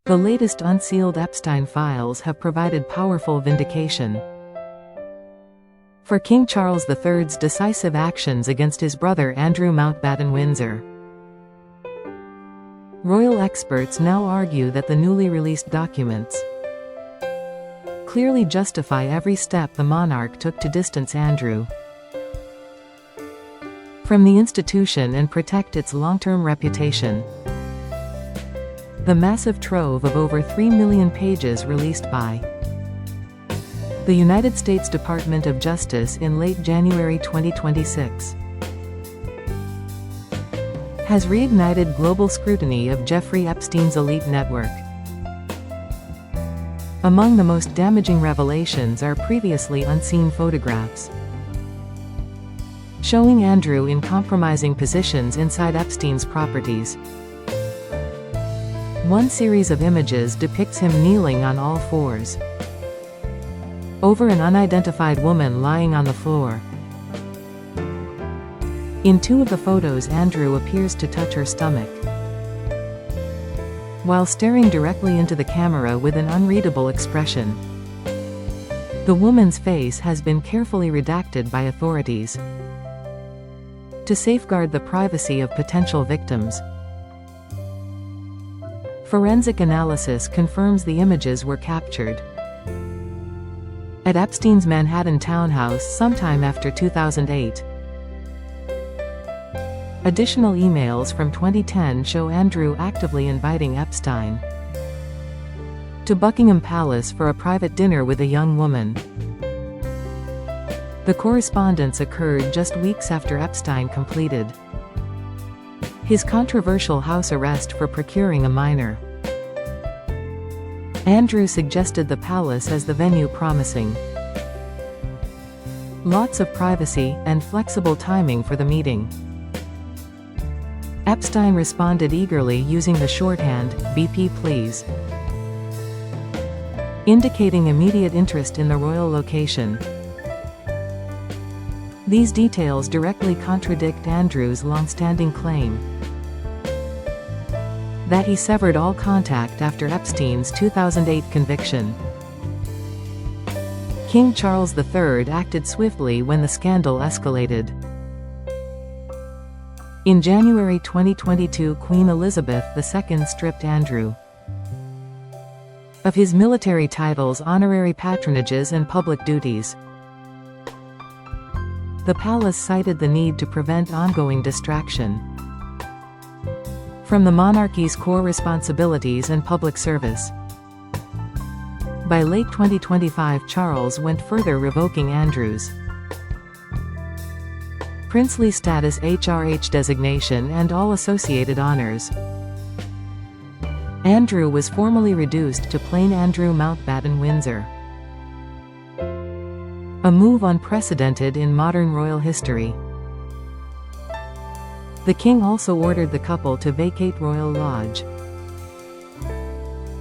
The latest unsealed Epstein files have provided powerful vindication for King Charles III's decisive actions against his brother Andrew Mountbatten Windsor. Royal experts now argue that the newly released documents clearly justify every step the monarch took to distance Andrew from the institution and protect its long-term reputation. The massive trove of over 3 million pages released by the United States Department of Justice in late January 2026 has reignited global scrutiny of Jeffrey Epstein's elite network. Among the most damaging revelations are previously unseen photographs showing Andrew in compromising positions inside Epstein's properties. One series of images depicts him kneeling on all fours over an unidentified woman lying on the floor. In two of the photos, Andrew appears to touch her stomach while staring directly into the camera with an unreadable expression. The woman's face has been carefully redacted by authorities to safeguard the privacy of potential victims. Forensic analysis confirms the images were captured at Epstein's Manhattan townhouse sometime after 2008. Additional emails from 2010 show Andrew actively inviting Epstein to Buckingham Palace for a private dinner with a young woman. The correspondence occurred just weeks after Epstein completed his controversial house arrest for procuring a minor. Andrew suggested the palace as the venue, promising lots of privacy and flexible timing for the meeting. Epstein responded eagerly using the shorthand, "BP please," indicating immediate interest in the royal location. These details directly contradict Andrew's long-standing claim that he severed all contact after Epstein's 2008 conviction. King Charles III acted swiftly when the scandal escalated. In January 2022, Queen Elizabeth II stripped Andrew of his military titles, honorary patronages, and public duties. The palace cited the need to prevent ongoing distraction from the monarchy's core responsibilities and public service. By late 2025, Charles went further, revoking Andrew's princely status, HRH designation, and all associated honors. Andrew was formally reduced to plain Andrew Mountbatten Windsor, a move unprecedented in modern royal history. The king also ordered the couple to vacate Royal Lodge,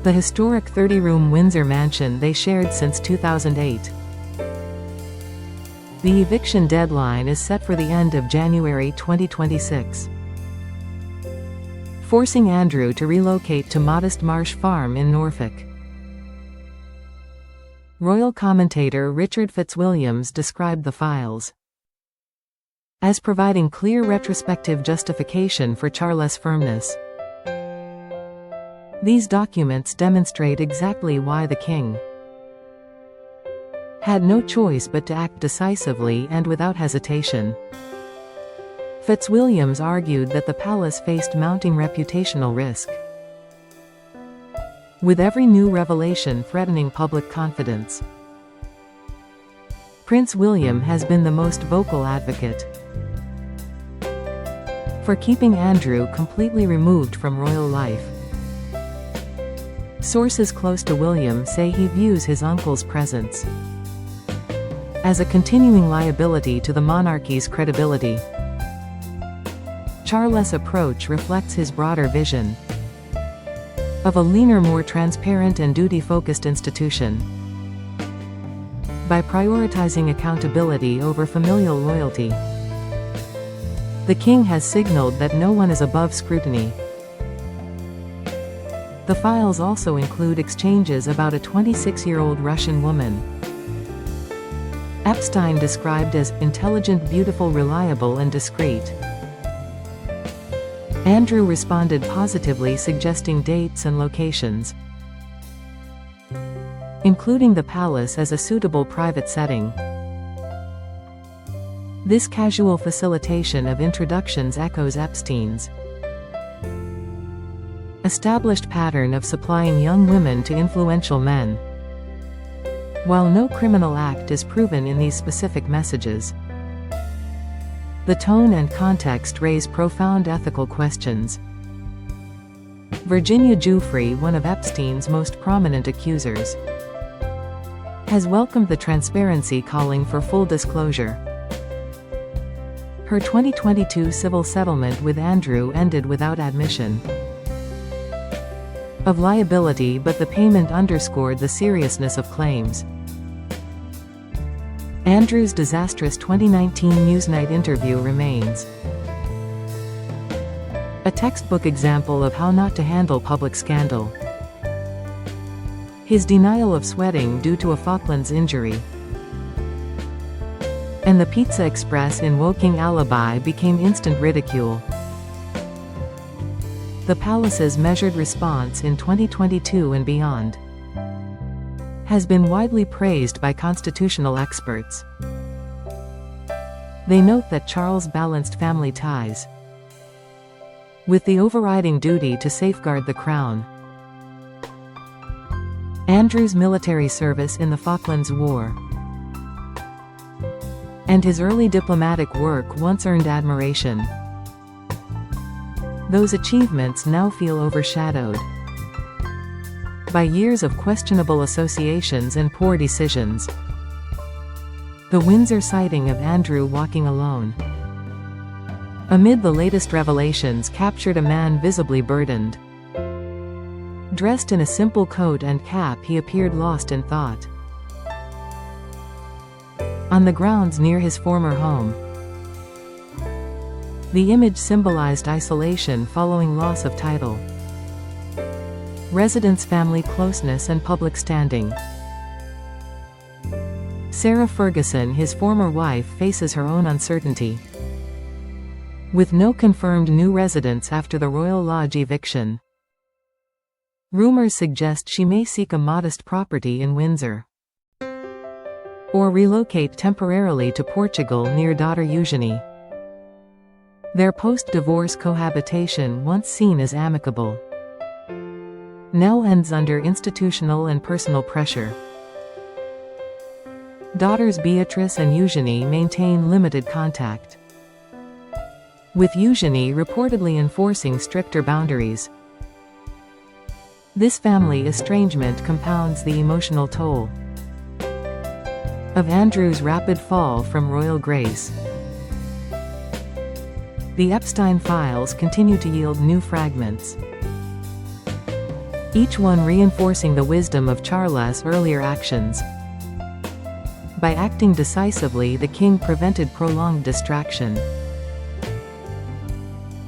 the historic 30-room Windsor mansion they shared since 2008. The eviction deadline is set for the end of January 2026, forcing Andrew to relocate to Modest Marsh Farm in Norfolk. Royal commentator Richard Fitzwilliams described the files as providing clear retrospective justification for Charles' firmness. These documents demonstrate exactly why the king had no choice but to act decisively and without hesitation. Fitzwilliams argued that the palace faced mounting reputational risk, with every new revelation threatening public confidence. Prince William has been the most vocal advocate for keeping Andrew completely removed from royal life. Sources close to William say he views his uncle's presence as a continuing liability to the monarchy's credibility. Charles' approach reflects his broader vision of a leaner, more transparent and duty-focused institution. By prioritizing accountability over familial loyalty, the king has signaled that no one is above scrutiny. The files also include exchanges about a 26-year-old Russian woman Epstein described as intelligent, beautiful, reliable, and discreet. Andrew responded positively, suggesting dates and locations, including the palace as a suitable private setting. This casual facilitation of introductions echoes Epstein's established pattern of supplying young women to influential men. While no criminal act is proven in these specific messages, the tone and context raise profound ethical questions. Virginia Giuffre, one of Epstein's most prominent accusers, has welcomed the transparency, calling for full disclosure. Her 2022 civil settlement with Andrew ended without admission of liability, but the payment underscored the seriousness of claims. Andrew's disastrous 2019 Newsnight interview remains a textbook example of how not to handle public scandal. His denial of sweating due to a Falklands injury and the Pizza Express in Woking alibi became instant ridicule. The palace's measured response in 2022 and beyond has been widely praised by constitutional experts. They note that Charles balanced family ties with the overriding duty to safeguard the crown. Andrew's military service in the Falklands War and his early diplomatic work once earned admiration. Those achievements now feel overshadowed by years of questionable associations and poor decisions. The Windsor sighting of Andrew walking alone amid the latest revelations captured a man visibly burdened. Dressed in a simple coat and cap, he appeared lost in thought. On the grounds near his former home, the image symbolized isolation following loss of title, residents' family closeness, and public standing. Sarah Ferguson, his former wife, faces her own uncertainty. With no confirmed new residents after the Royal Lodge eviction, rumors suggest she may seek a modest property in Windsor or relocate temporarily to Portugal near daughter Eugenie. Their post-divorce cohabitation, once seen as amicable, now ends under institutional and personal pressure. Daughters Beatrice and Eugenie maintain limited contact, with Eugenie reportedly enforcing stricter boundaries. This family estrangement compounds the emotional toll of Andrew's rapid fall from royal grace. The Epstein files continue to yield new fragments, each one reinforcing the wisdom of Charles' earlier actions. By acting decisively, the king prevented prolonged distraction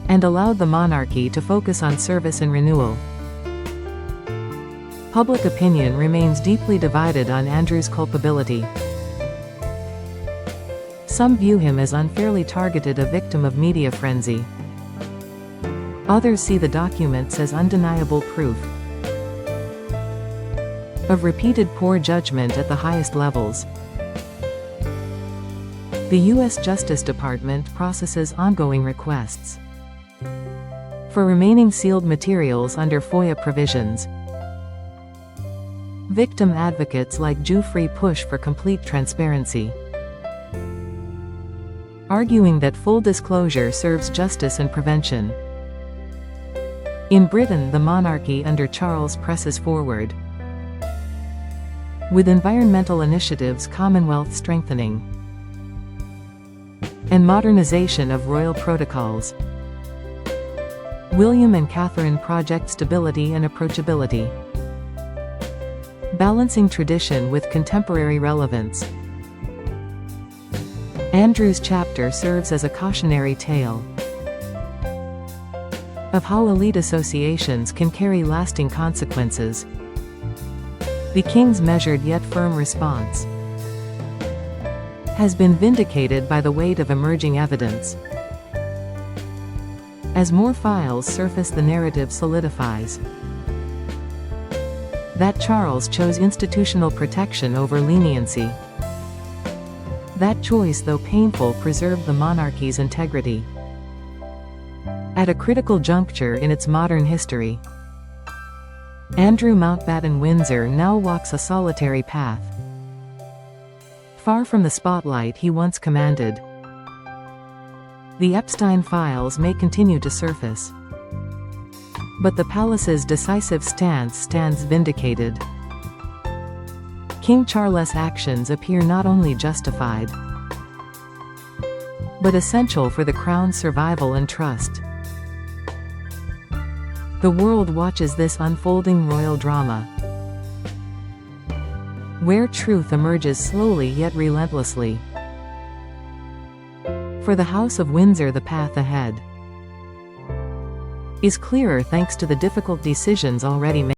and allowed the monarchy to focus on service and renewal. Public opinion remains deeply divided on Andrew's culpability. Some view him as unfairly targeted, a victim of media frenzy. Others see the documents as undeniable proof of repeated poor judgment at the highest levels. The U.S. Justice Department processes ongoing requests for remaining sealed materials under FOIA provisions. Victim advocates like Giuffre push for complete transparency, arguing that full disclosure serves justice and prevention. In Britain, the monarchy under Charles presses forward with environmental initiatives, Commonwealth strengthening, and modernization of royal protocols. William and Catherine project stability and approachability, balancing tradition with contemporary relevance. Andrew's chapter serves as a cautionary tale. of how elite associations can carry lasting consequences. The king's measured yet firm response has been vindicated by the weight of emerging evidence. As more files surface, the narrative solidifies that Charles chose institutional protection over leniency. That choice, though painful, preserved the monarchy's integrity. At a critical juncture in its modern history, Andrew Mountbatten Windsor now walks a solitary path. Far from the spotlight he once commanded. The Epstein files may continue to surface, but the palace's decisive stance stands vindicated. King Charles' actions appear not only justified, but essential for the crown's survival and trust. The world watches this unfolding royal drama, where truth emerges slowly yet relentlessly. For the House of Windsor, the path ahead is clearer thanks to the difficult decisions already made.